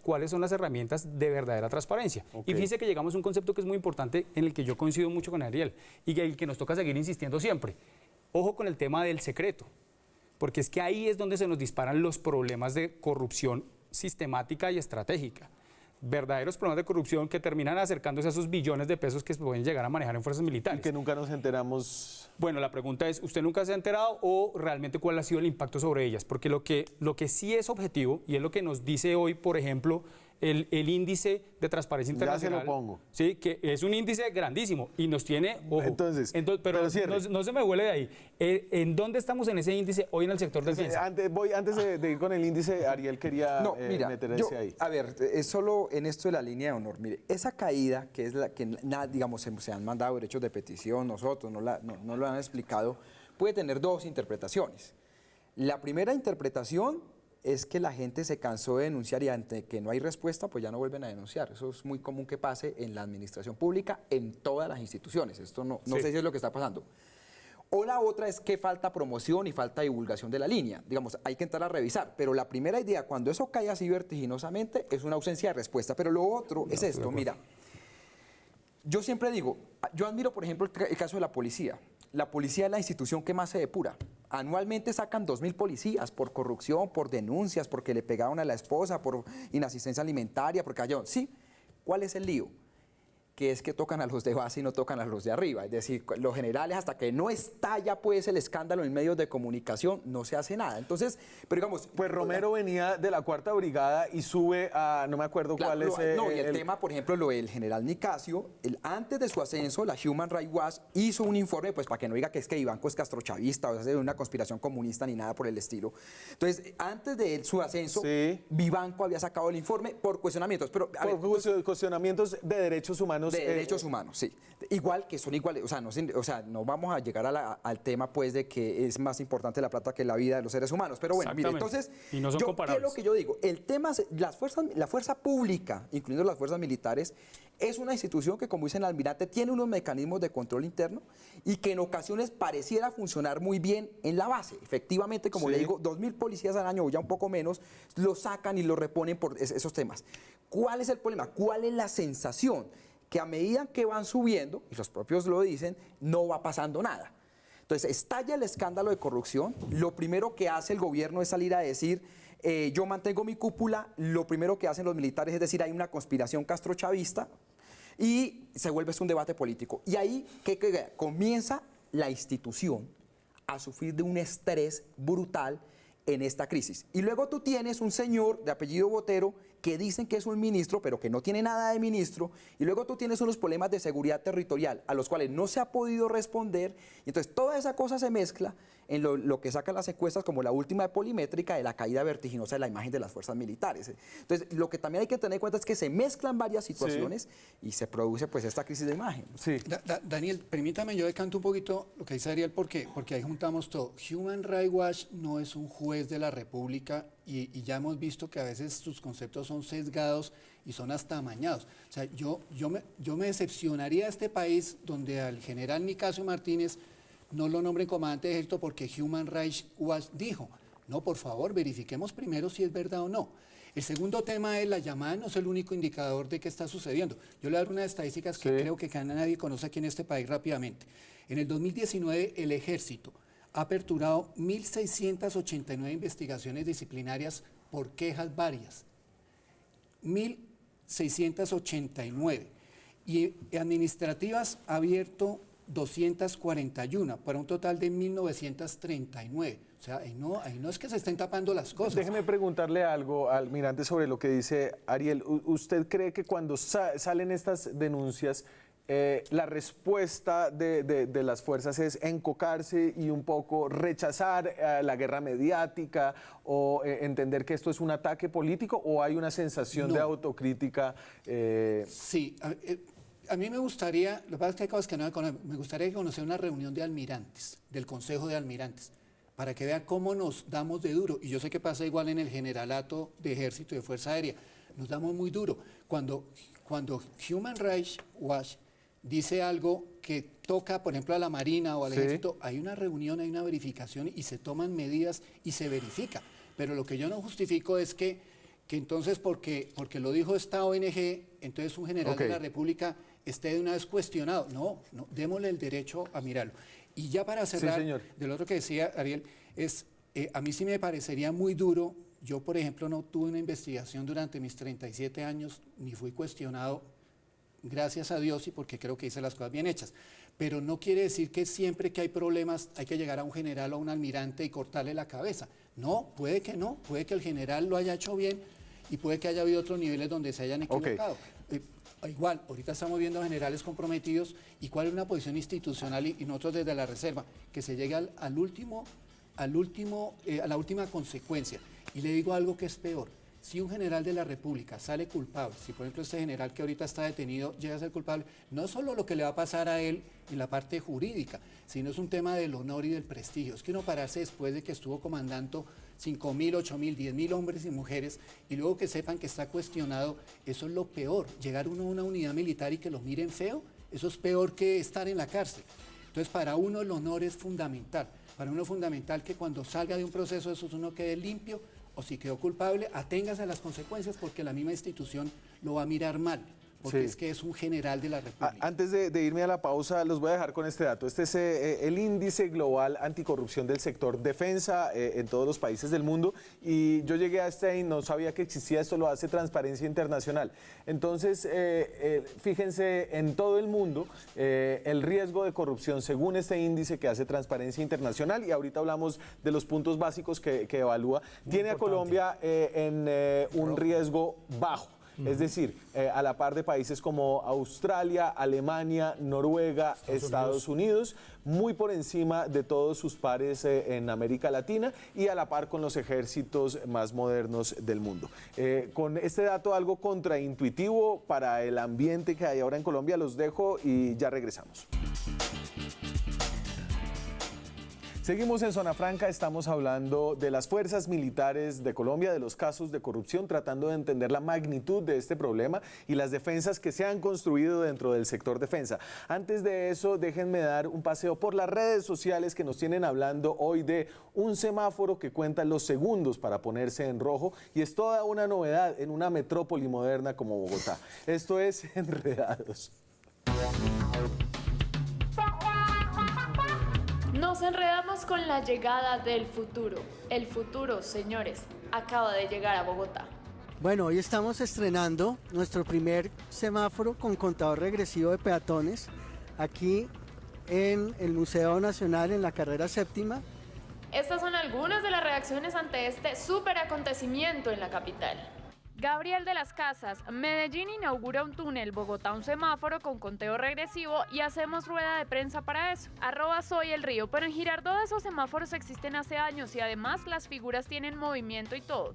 herramientas de verdadera transparencia. Y fíjese que llegamos a un concepto que es muy importante, en el que yo coincido mucho con Ariel y el que nos toca seguir insistiendo siempre. Ojo con el tema del secreto, porque es que ahí es donde se nos disparan los problemas de corrupción sistemática y estratégica. Verdaderos problemas de corrupción que terminan acercándose a esos billones de pesos que se pueden llegar a manejar en fuerzas militares. Y que nunca nos enteramos. Bueno, la pregunta es, ¿usted nunca se ha enterado o realmente cuál ha sido el impacto sobre ellas? Porque lo que sí es objetivo, y es lo que nos dice hoy, por ejemplo, el índice de transparencia internacional. Ya se lo pongo. Sí, que es un índice grandísimo y nos tiene, ojo, pero no se me huele de ahí. ¿En dónde estamos en ese índice hoy en el sector defensa? Antes de ir con el índice, Ariel quería meterse ahí. A ver, es solo en esto de la línea de honor. Mire, esa caída, que es la que, digamos, se han mandado derechos de petición, nosotros no lo han explicado, puede tener dos interpretaciones. La primera interpretación es que la gente se cansó de denunciar y ante que no hay respuesta, pues ya no vuelven a denunciar. Eso es muy común que pase en la administración pública, en todas las instituciones. Esto no sé si es lo que está pasando. O la otra es que falta promoción y falta divulgación de la línea. Digamos, hay que entrar a revisar. Pero la primera idea, cuando eso cae así vertiginosamente, es una ausencia de respuesta. Pero lo otro es esto, mira. Yo siempre digo, yo admiro, por ejemplo, el caso de la policía. La policía es la institución que más se depura. Anualmente sacan 2.000 policías por corrupción, por denuncias, porque le pegaron a la esposa, por inasistencia alimentaria, porque cayó. Sí, ¿cuál es el lío? Que es que tocan a los de base y no tocan a los de arriba. Es decir, los generales, hasta que no estalla pues el escándalo en medios de comunicación, no se hace nada. Entonces, pero digamos... Pues Romero venía de la 4ª Brigada y sube a, no me acuerdo cuál es... y el tema, por ejemplo, lo del general Nicasio, antes de su ascenso, la Human Rights Watch hizo un informe, pues para que no diga que es que Ivanco es castrochavista, o sea, una conspiración comunista ni nada por el estilo. Entonces, antes de su ascenso, Vivanco había sacado el informe por cuestionamientos. Pero, cuestionamientos de derechos humanos. De derechos humanos, sí. Igual que son iguales, o sea, no vamos a llegar al tema pues de que es más importante la plata que la vida de los seres humanos. Pero bueno, mire, entonces, y no son comparables. ¿qué es lo que yo digo? El tema, la fuerza pública, incluyendo las fuerzas militares, es una institución que, como dice el almirante, tiene unos mecanismos de control interno y que en ocasiones pareciera funcionar muy bien en la base. Efectivamente, como le digo, 2.000 policías al año o ya un poco menos, lo sacan y lo reponen por esos temas. ¿Cuál es el problema? ¿Cuál es la sensación? Que a medida que van subiendo, y los propios lo dicen, no va pasando nada. Entonces, estalla el escándalo de corrupción, lo primero que hace el gobierno es salir a decir, yo mantengo mi cúpula, lo primero que hacen los militares es decir, hay una conspiración castrochavista, y se vuelve un debate político. Y ahí ¿qué comienza la institución a sufrir de un estrés brutal en esta crisis. Y luego tú tienes un señor de apellido Botero que dicen que es un ministro, pero que no tiene nada de ministro, y luego tú tienes unos problemas de seguridad territorial a los cuales no se ha podido responder, y entonces toda esa cosa se mezcla en lo que sacan las encuestas como la última de Polimétrica de la caída vertiginosa de la imagen de las fuerzas militares. Entonces, lo que también hay que tener en cuenta es que se mezclan varias situaciones y se produce pues esta crisis de imagen. Sí. Daniel, permítame, yo decanto un poquito lo que dice Ariel, porque ahí juntamos todo. Human Rights Watch no es un juez de la República y ya hemos visto que a veces sus conceptos son sesgados y son hasta amañados. O sea, yo me decepcionaría de este país donde al general Nicasio Martínez no lo nombren comandante de ejército porque Human Rights Watch dijo, no, por favor, verifiquemos primero si es verdad o no. El segundo tema es la llamada, no es el único indicador de qué está sucediendo. Yo le voy a dar unas estadísticas que creo que nadie conoce aquí en este país rápidamente. En el 2019, el ejército ha aperturado 1.689 investigaciones disciplinarias por quejas varias. 1.689. Y administrativas ha abierto 241, para un total de 1.939. O sea, ahí no es que se estén tapando las cosas. Déjeme preguntarle algo, almirante, sobre lo que dice Ariel. ¿Usted cree que cuando salen estas denuncias, la respuesta de las fuerzas es encocarse y un poco rechazar la guerra mediática o entender que esto es un ataque político, o hay una sensación de autocrítica? Sí, a mí me gustaría, lo que pasa es que hay cosas que no conozco, me gustaría conocer una reunión de almirantes, del Consejo de Almirantes, para que vean cómo nos damos de duro. Y yo sé que pasa igual en el generalato de Ejército y de Fuerza Aérea, nos damos muy duro. Cuando Human Rights Watch dice algo que toca, por ejemplo, a la Marina o al Ejército, hay una reunión, hay una verificación y se toman medidas y se verifica. Pero lo que yo no justifico es que entonces porque lo dijo esta ONG, entonces un general de la República esté de una vez cuestionado. No, démosle el derecho a mirarlo. Y ya para cerrar, del otro que decía Ariel, a mí sí me parecería muy duro. Yo, por ejemplo, no tuve una investigación durante mis 37 años, ni fui cuestionado, gracias a Dios, y porque creo que hice las cosas bien hechas. Pero no quiere decir que siempre que hay problemas hay que llegar a un general o a un almirante y cortarle la cabeza. No, puede que el general lo haya hecho bien y puede que haya habido otros niveles donde se hayan equivocado. Igual, ahorita estamos viendo generales comprometidos y cuál es una posición institucional y nosotros desde la reserva, que se llegue a la última consecuencia. Y le digo algo que es peor. Si un general de la República sale culpable, si por ejemplo este general que ahorita está detenido llega a ser culpable, no solo lo que le va a pasar a él en la parte jurídica, sino es un tema del honor y del prestigio. Es que uno pararse después de que estuvo comandando 5.000, 8.000, 10.000 hombres y mujeres y luego que sepan que está cuestionado, eso es lo peor. Llegar uno a una unidad militar y que lo miren feo, eso es peor que estar en la cárcel. Entonces para uno el honor es fundamental. Para uno es fundamental que cuando salga de un proceso de esos uno quede limpio, o si quedó culpable, aténgase a las consecuencias porque la misma institución lo va a mirar mal, porque es que es un general de la República. Antes de irme a la pausa, los voy a dejar con este dato. Este es el índice global anticorrupción del sector defensa en todos los países del mundo, y yo llegué a este y no sabía que existía. Esto lo hace Transparencia Internacional. Entonces, fíjense, en todo el mundo, el riesgo de corrupción, según este índice que hace Transparencia Internacional, y ahorita hablamos de los puntos básicos que evalúa, tiene a Colombia en un riesgo bajo. Es decir, a la par de países como Australia, Alemania, Noruega, Estados Unidos, muy por encima de todos sus pares en América Latina y a la par con los ejércitos más modernos del mundo. Con este dato algo contraintuitivo para el ambiente que hay ahora en Colombia, los dejo y ya regresamos. Seguimos en Zona Franca, estamos hablando de las fuerzas militares de Colombia, de los casos de corrupción, tratando de entender la magnitud de este problema y las defensas que se han construido dentro del sector defensa. Antes de eso, déjenme dar un paseo por las redes sociales que nos tienen hablando hoy de un semáforo que cuenta los segundos para ponerse en rojo, y es toda una novedad en una metrópoli moderna como Bogotá. Esto es Enredados. Nos enredamos con la llegada del futuro. El futuro, señores, acaba de llegar a Bogotá. Bueno, hoy estamos estrenando nuestro primer semáforo con contador regresivo de peatones aquí en el Museo Nacional en la carrera séptima. Estas son algunas de las reacciones ante este súper acontecimiento en la capital. Gabriel de las Casas, Medellín inaugura un túnel, Bogotá un semáforo con conteo regresivo y hacemos rueda de prensa para eso. @soy el río, pero en Girardot esos semáforos existen hace años y además las figuras tienen movimiento y todo.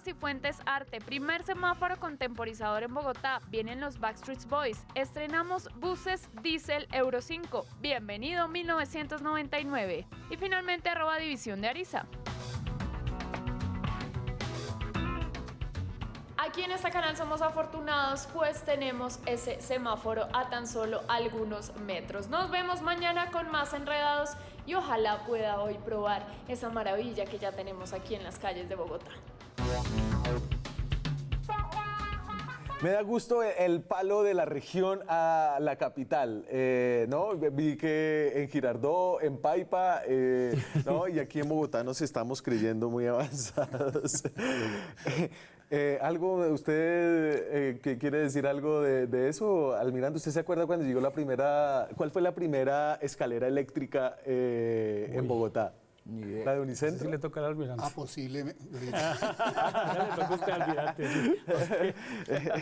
@Cifuentes Arte, primer semáforo con temporizador en Bogotá, vienen los Backstreet Boys, estrenamos buses Diesel Euro 5, bienvenido 1999. Y finalmente @División de Ariza. Aquí en este canal somos afortunados, pues tenemos ese semáforo a tan solo algunos metros. Nos vemos mañana con más enredados y ojalá pueda hoy probar esa maravilla que ya tenemos aquí en las calles de Bogotá. Me da gusto el palo de la región a la capital, ¿no? Vi que en Girardot, en Paipa, ¿no? Y aquí en Bogotá nos estamos creyendo muy avanzados. ¿Algo, usted que quiere decir algo de eso, Almirante? ¿Usted se acuerda cuando llegó cuál fue la primera escalera eléctrica en Bogotá? Ni idea. ¿La de Unicentro? Sí le toca al Almirante. Posiblemente. Ya le toca a usted al Almirante, sí.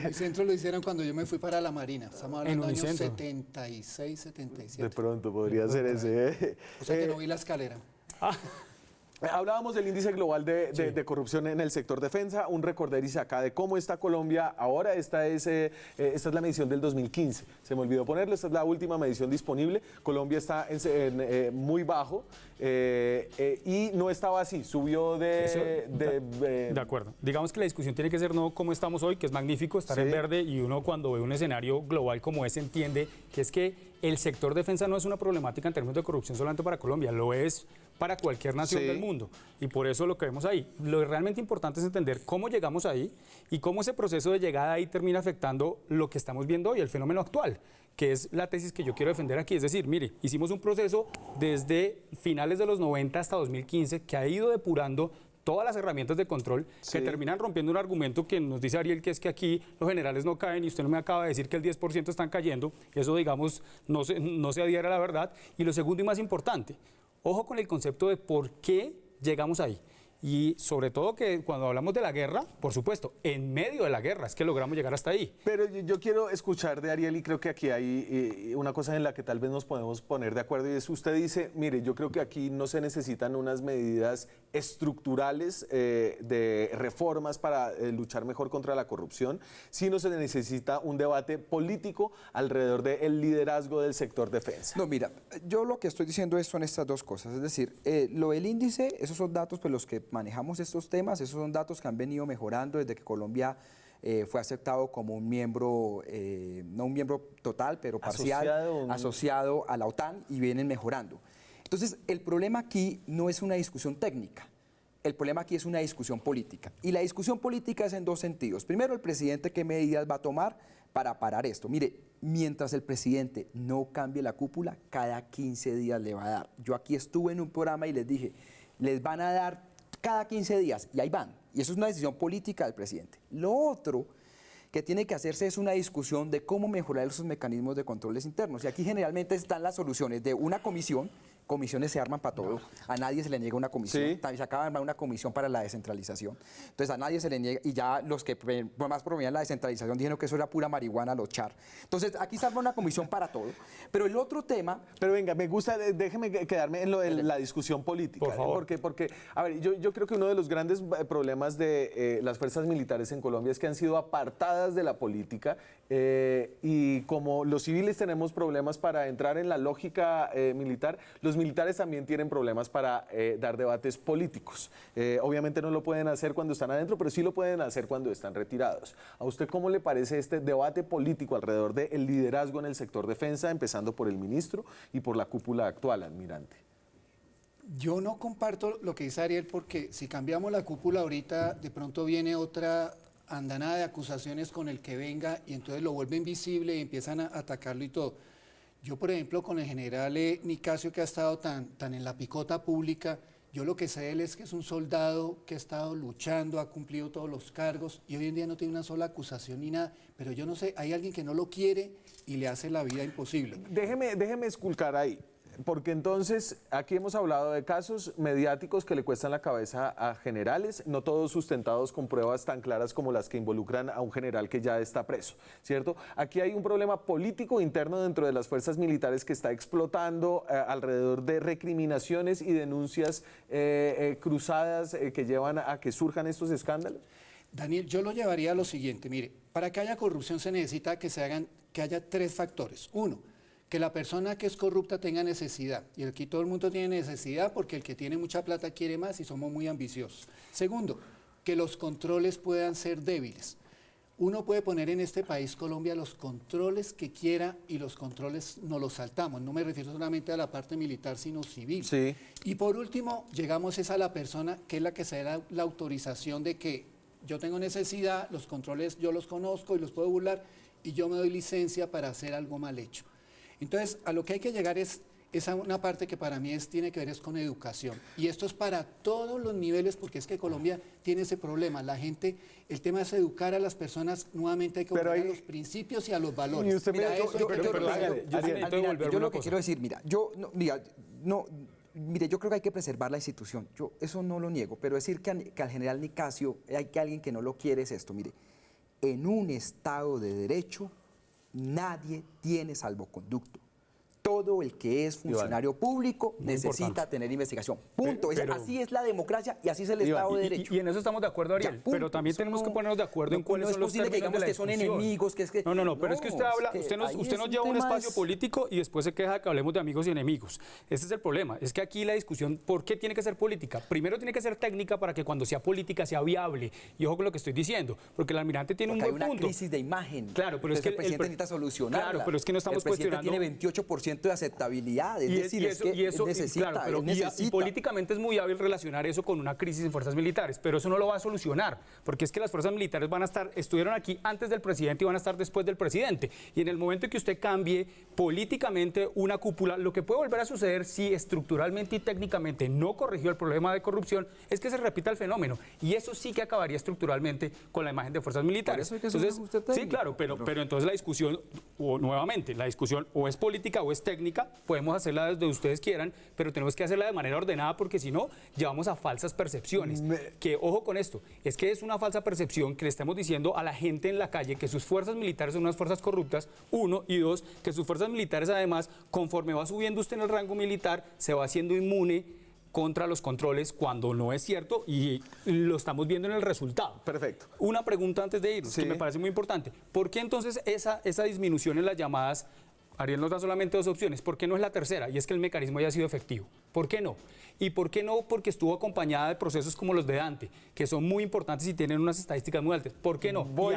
El centro lo hicieron cuando yo me fui para la Marina. Estamos hablando de años Unicentro. 76, 77. De pronto podría ser ese. O sea que no vi la escalera. Hablábamos del índice global de corrupción en el sector defensa, un recorderis acá de cómo está Colombia ahora. Esta es la medición del 2015. Se me olvidó ponerlo, esta es la última medición disponible. Colombia está muy bajo y no estaba así, subió De acuerdo. Digamos que la discusión tiene que ser no cómo estamos hoy, que es magnífico estar en verde, y uno cuando ve un escenario global como ese entiende que es que el sector defensa no es una problemática en términos de corrupción solamente para Colombia, lo es para cualquier nación del mundo. Y por eso lo que vemos ahí. Lo realmente importante es entender cómo llegamos ahí y cómo ese proceso de llegada ahí termina afectando lo que estamos viendo hoy, el fenómeno actual, que es la tesis que yo quiero defender aquí. Es decir, mire, hicimos un proceso desde finales de los 90 hasta 2015 que ha ido depurando todas las herramientas de control que terminan rompiendo un argumento que nos dice Ariel, que es que aquí los generales no caen y usted no me acaba de decir que el 10% están cayendo. Eso, digamos, no se adhiere a la verdad. Y lo segundo y más importante, ojo con el concepto de por qué llegamos ahí. Y sobre todo que cuando hablamos de la guerra, por supuesto, en medio de la guerra es que logramos llegar hasta ahí. Pero yo quiero escuchar de Ariel, y creo que aquí hay una cosa en la que tal vez nos podemos poner de acuerdo, y es: usted dice, mire, yo creo que aquí no se necesitan unas medidas estructurales de reformas para luchar mejor contra la corrupción, sino se necesita un debate político alrededor del liderazgo del sector defensa. No, mira, yo lo que estoy diciendo son estas dos cosas, es decir, lo del índice, esos son datos pues los que manejamos estos temas, esos son datos que han venido mejorando desde que Colombia fue aceptado como un miembro, no un miembro total, pero parcial, asociado a la OTAN, y vienen mejorando. Entonces, el problema aquí no es una discusión técnica, el problema aquí es una discusión política. Y la discusión política es en dos sentidos. Primero, el presidente qué medidas va a tomar para parar esto. Mire, mientras el presidente no cambie la cúpula, cada 15 días le va a dar. Yo aquí estuve en un programa y les dije, les van a dar cada 15 días, y ahí van. Y eso es una decisión política del presidente. Lo otro que tiene que hacerse es una discusión de cómo mejorar esos mecanismos de controles internos. Y aquí generalmente están las soluciones de una comisión. Comisiones se arman para todo. A nadie se le niega una comisión. También se acaba de armar una comisión para la descentralización. Entonces a nadie se le niega, y ya los que más promovían la descentralización dijeron que eso era pura marihuana, los char. Entonces aquí se arma una comisión para todo. Pero el otro tema... Pero venga, me gusta, déjeme quedarme en lo de la discusión política. Por favor. Porque a ver, yo creo que uno de los grandes problemas de las fuerzas militares en Colombia es que han sido apartadas de la política, y como los civiles tenemos problemas para entrar en la lógica militar, los militares también tienen problemas para dar debates políticos. Obviamente no lo pueden hacer cuando están adentro, pero sí lo pueden hacer cuando están retirados. ¿A usted cómo le parece este debate político alrededor del liderazgo en el sector defensa, empezando por el ministro y por la cúpula actual, Almirante? Yo no comparto lo que dice Ariel, porque si cambiamos la cúpula ahorita, de pronto viene otra andanada de acusaciones con el que venga y entonces lo vuelven visible y empiezan a atacarlo y todo. Yo, por ejemplo, con el general Nicasio, que ha estado tan en la picota pública, yo lo que sé de él es que es un soldado que ha estado luchando, ha cumplido todos los cargos y hoy en día no tiene una sola acusación ni nada, pero yo no sé, hay alguien que no lo quiere y le hace la vida imposible. Déjeme esculcar ahí, porque entonces aquí hemos hablado de casos mediáticos que le cuestan la cabeza a generales, no todos sustentados con pruebas tan claras como las que involucran a un general que ya está preso, ¿cierto? Aquí hay un problema político interno dentro de las fuerzas militares que está explotando alrededor de recriminaciones y denuncias cruzadas que llevan a que surjan estos escándalos. Daniel, yo lo llevaría a lo siguiente, mire, para que haya corrupción se necesita que haya 3 factores. 1, que la persona que es corrupta tenga necesidad, y aquí todo el mundo tiene necesidad porque el que tiene mucha plata quiere más y somos muy ambiciosos. 2, que los controles puedan ser débiles. Uno puede poner en este país, Colombia, los controles que quiera y los controles no los saltamos. No me refiero solamente a la parte militar, sino civil. Sí. Y por último, llegamos a la persona que es la que se da la autorización de que yo tengo necesidad, los controles yo los conozco y los puedo burlar y yo me doy licencia para hacer algo mal hecho. Entonces, a lo que hay que llegar es a una parte que para mí tiene que ver con educación. Y esto es para todos los niveles, porque es que Colombia tiene ese problema. La gente, el tema es educar a las personas, nuevamente hay que volver a los principios y a los valores. Y usted Mira, yo lo que cosa. quiero decir, mire, yo creo que hay que preservar la institución, yo eso no lo niego, pero decir que al general Nicasio hay que alguien que no lo quiere es esto, mire, en un Estado de Derecho nadie tiene salvoconducto. Todo el que es funcionario público necesita tener investigación. Punto. Así es la democracia y así es el Estado de Derecho. Y en eso estamos de acuerdo, Ariel. Ya, pero también tenemos que ponernos de acuerdo en cuáles son los términos que digamos de la que son discusión. enemigos, que es que... No, pero es que usted habla, usted nos lleva a un espacio político y después se queja que hablemos de amigos y enemigos. Ese es el problema. Es que aquí la discusión, ¿por qué tiene que ser política? Primero tiene que ser técnica para que cuando sea política sea viable. Y ojo con lo que estoy diciendo, porque el almirante tiene un buen punto. Hay una crisis de imagen. Claro, pero es que el presidente necesita solucionarla. Claro, pero es que no estamos cuestionando. El presidente tiene 28% de aceptabilidad. Es decir, y políticamente es muy hábil relacionar eso con una crisis en fuerzas militares, pero eso no lo va a solucionar, porque es que las fuerzas militares estuvieron aquí antes del presidente y van a estar después del presidente. Y en el momento en que usted cambie políticamente una cúpula, lo que puede volver a suceder si estructuralmente y técnicamente no corrigió el problema de corrupción, es que se repita el fenómeno. Y eso sí que acabaría estructuralmente con la imagen de fuerzas militares. Entonces, sí, claro, pero entonces la discusión, nuevamente, la discusión o es política o es técnica, podemos hacerla desde ustedes quieran, pero tenemos que hacerla de manera ordenada porque si no, llevamos a falsas percepciones. Que, ojo con esto, es que es una falsa percepción que le estemos diciendo a la gente en la calle que sus fuerzas militares son unas fuerzas corruptas, 1, y 2, que sus fuerzas militares además, conforme va subiendo usted en el rango militar, se va haciendo inmune contra los controles cuando no es cierto y lo estamos viendo en el resultado. Perfecto. Una pregunta antes de irnos, que me parece muy importante. ¿Por qué entonces esa disminución en las llamadas? Ariel nos da solamente 2 opciones. ¿Por qué no es la tercera? Y es que el mecanismo haya sido efectivo. ¿Por qué no? ¿Y por qué no? Porque estuvo acompañada de procesos como los de Dante, que son muy importantes y tienen unas estadísticas muy altas. ¿Por qué no? Voy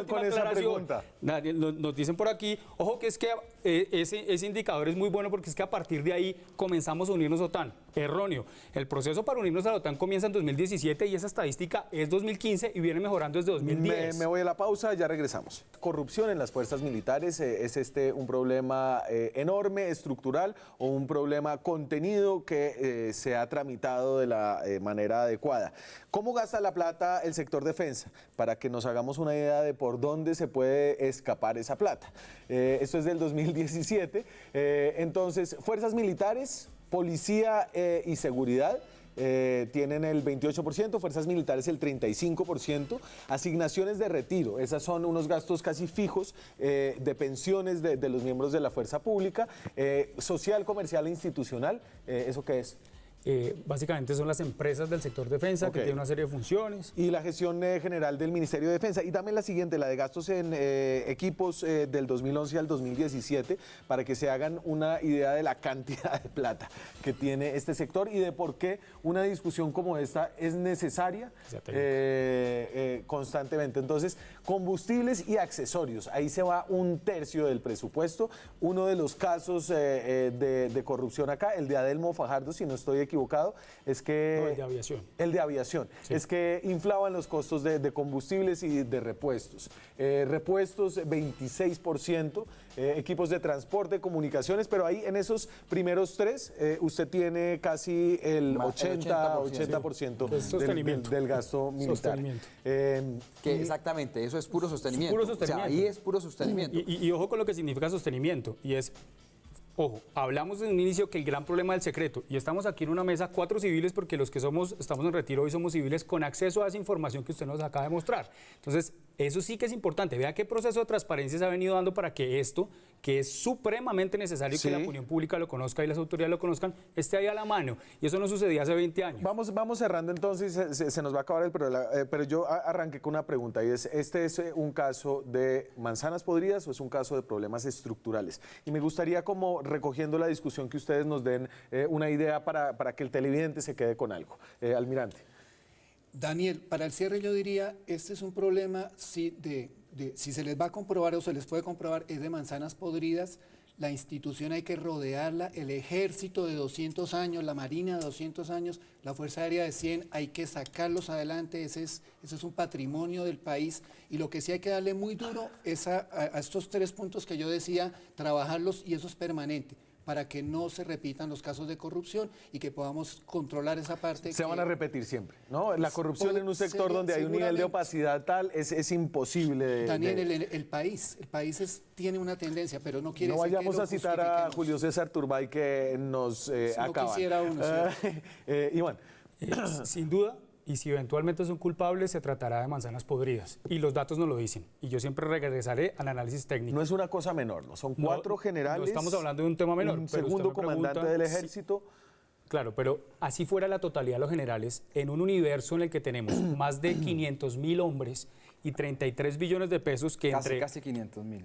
con esa pregunta. Nos dicen por aquí, ojo que es que ese indicador es muy bueno porque es que a partir de ahí comenzamos a unirnos a OTAN. Erróneo. El proceso para unirnos a la OTAN comienza en 2017 y esa estadística es 2015 y viene mejorando desde 2010. Me voy a la pausa, ya regresamos. Corrupción en las fuerzas militares, ¿es un problema enorme, estructural o un problema contenido que se ha tramitado de la manera adecuada? ¿Cómo gasta la plata el sector defensa? Para que nos hagamos una idea de por dónde se puede escapar esa plata. Esto es del 2017. Entonces, fuerzas militares, policía y seguridad tienen el 28%, fuerzas militares el 35%, asignaciones de retiro, esas son unos gastos casi fijos de pensiones de los miembros de la fuerza pública, social, comercial e institucional, ¿eso qué es? Básicamente son las empresas del sector defensa que tienen una serie de funciones. Y la gestión general del Ministerio de Defensa. Y también la siguiente, la de gastos en equipos del 2011 al 2017, para que se hagan una idea de la cantidad de plata que tiene este sector y de por qué una discusión como esta es necesaria constantemente. Entonces, combustibles y accesorios, ahí se va 1/3 del presupuesto. Uno de los casos de corrupción acá, el de Adelmo Fajardo, si no estoy equivocado, equivocado, es que... No, el de aviación. El de aviación. Sí. Es que inflaban los costos de combustibles y de repuestos. Repuestos 26%, equipos de transporte, comunicaciones, pero ahí en esos primeros tres usted tiene casi el 80% Es sostenimiento. del gasto militar. Sostenimiento. Que exactamente, eso es puro sostenimiento. Puro sostenimiento. O sea, ahí es puro sostenimiento. Y ojo con lo que significa sostenimiento, y es, ojo, hablamos en un inicio que el gran problema del secreto, y estamos aquí en una mesa 4 civiles, porque los que estamos en retiro hoy somos civiles con acceso a esa información que usted nos acaba de mostrar. Entonces, eso sí que es importante. Vea qué proceso de transparencia se ha venido dando para que esto, que es supremamente necesario Sí. que la opinión pública lo conozca y las autoridades lo conozcan, esté ahí a la mano. Y eso no sucedía hace 20 años. Vamos cerrando entonces, se nos va a acabar el programa, pero yo arranqué con una pregunta y es, ¿este es un caso de manzanas podridas o es un caso de problemas estructurales? Y me gustaría, como recogiendo la discusión, que ustedes nos den una idea para que el televidente se quede con algo. Almirante. Daniel, para el cierre yo diría, este es un problema si se les va a comprobar o se les puede comprobar, es de manzanas podridas. La institución hay que rodearla, el ejército de 200 años, la marina de 200 años, la Fuerza Aérea de 100, hay que sacarlos adelante, ese es un patrimonio del país. Y lo que sí hay que darle muy duro es a estos 3 puntos que yo decía, trabajarlos, y eso es permanente, para que no se repitan los casos de corrupción y que podamos controlar esa parte. Se van a repetir siempre, ¿no? La corrupción en un sector donde hay un nivel de opacidad tal es imposible. Daniel, el país tiene una tendencia, pero no quiere No decir que vayamos lo a citar a justifiquemos. Julio César Turbay que nos No acaba. quisiera uno, Iván. Sin duda, y si eventualmente son culpables, se tratará de manzanas podridas. Y los datos nos lo dicen. Y yo siempre regresaré al análisis técnico. No es una cosa menor, ¿no? Son 4 generales. No estamos hablando de un tema menor. Un pero usted segundo me comandante pregunta del si- ejército. Claro, pero así fuera la totalidad de los generales, en un universo en el que tenemos más de 500.000 hombres y 33 billones de pesos que entre... Casi 500.000.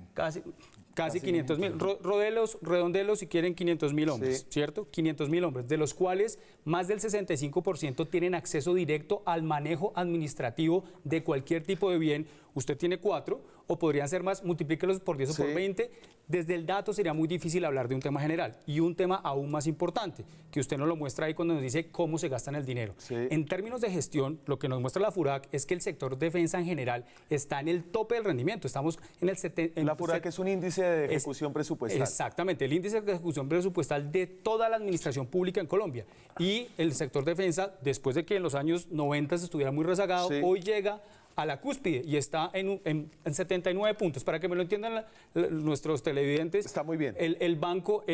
Casi 500.000. Redondelos si quieren 500.000 hombres, Sí. ¿cierto? 500.000 hombres, de los cuales más del 65% tienen acceso directo al manejo administrativo de cualquier tipo de bien. Usted tiene 4, o podrían ser más, multiplíquelos por 10 o Sí. por 20. Desde el dato sería muy difícil hablar de un tema general. Y un tema aún más importante, que usted nos lo muestra ahí cuando nos dice cómo se gastan el dinero. Sí. En términos de gestión, lo que nos muestra la FURAC es que el sector defensa en general está en el tope del rendimiento. Estamos en el 70%. La FURAC es un índice de Es- ejecución presupuestal. Exactamente, el índice de ejecución presupuestal de toda la administración pública en Colombia. Y el sector defensa, después de que en los años 90 estuviera muy rezagado, Sí. hoy llega a la cúspide y está en 79 puntos. Para que me lo entiendan nuestros televidentes, Está muy bien. el banco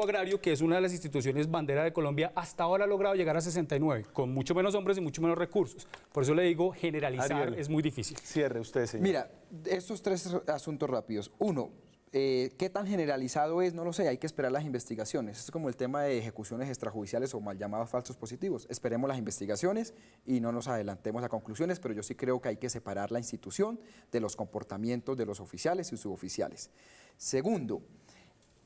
Agrario, que es una de las instituciones bandera de Colombia, hasta ahora ha logrado llegar a 69, con mucho menos hombres y mucho menos recursos. Por eso le digo, generalizar Ariel. es muy difícil. Cierre usted, señor. Mira, estos 3 asuntos rápidos. Uno, ¿qué tan generalizado es? No lo sé, hay que esperar las investigaciones. Es como el tema de ejecuciones extrajudiciales o mal llamados falsos positivos. Esperemos las investigaciones y no nos adelantemos a conclusiones, pero yo sí creo que hay que separar la institución de los comportamientos de los oficiales y suboficiales. Segundo,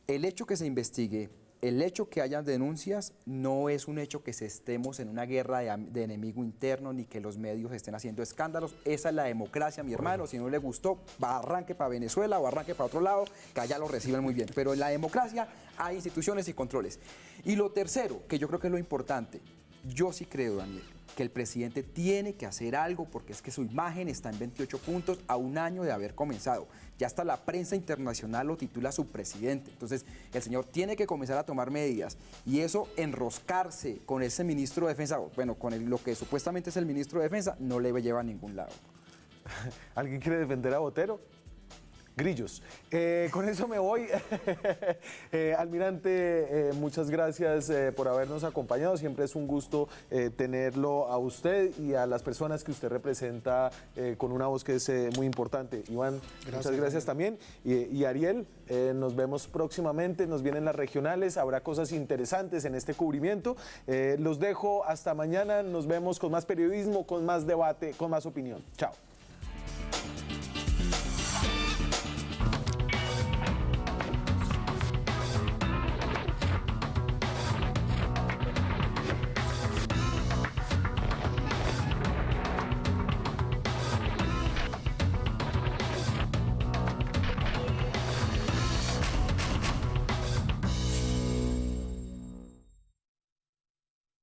el hecho que se investigue, el hecho que hayan denuncias, no es un hecho que estemos en una guerra de enemigo interno ni que los medios estén haciendo escándalos. Esa es la democracia, mi hermano. Si no le gustó, arranque para Venezuela o arranque para otro lado, que allá lo reciben muy bien. Pero en la democracia hay instituciones y controles. Y lo tercero, que yo creo que es lo importante, yo sí creo, Daniel, que el presidente tiene que hacer algo porque es que su imagen está en 28 puntos a un año de haber comenzado. Ya hasta la prensa internacional lo titula su presidente. Entonces, el señor tiene que comenzar a tomar medidas y eso, enroscarse con ese ministro de Defensa, bueno, con lo que supuestamente es el ministro de Defensa, no le lleva a ningún lado. ¿Alguien quiere defender a Botero? Grillos. Con eso me voy. Almirante, muchas gracias por habernos acompañado. Siempre es un gusto tenerlo a usted y a las personas que usted representa con una voz que es muy importante. Iván, muchas gracias también. Y Ariel, nos vemos próximamente. Nos vienen las regionales. Habrá cosas interesantes en este cubrimiento. Los dejo hasta mañana. Nos vemos con más periodismo, con más debate, con más opinión. Chao.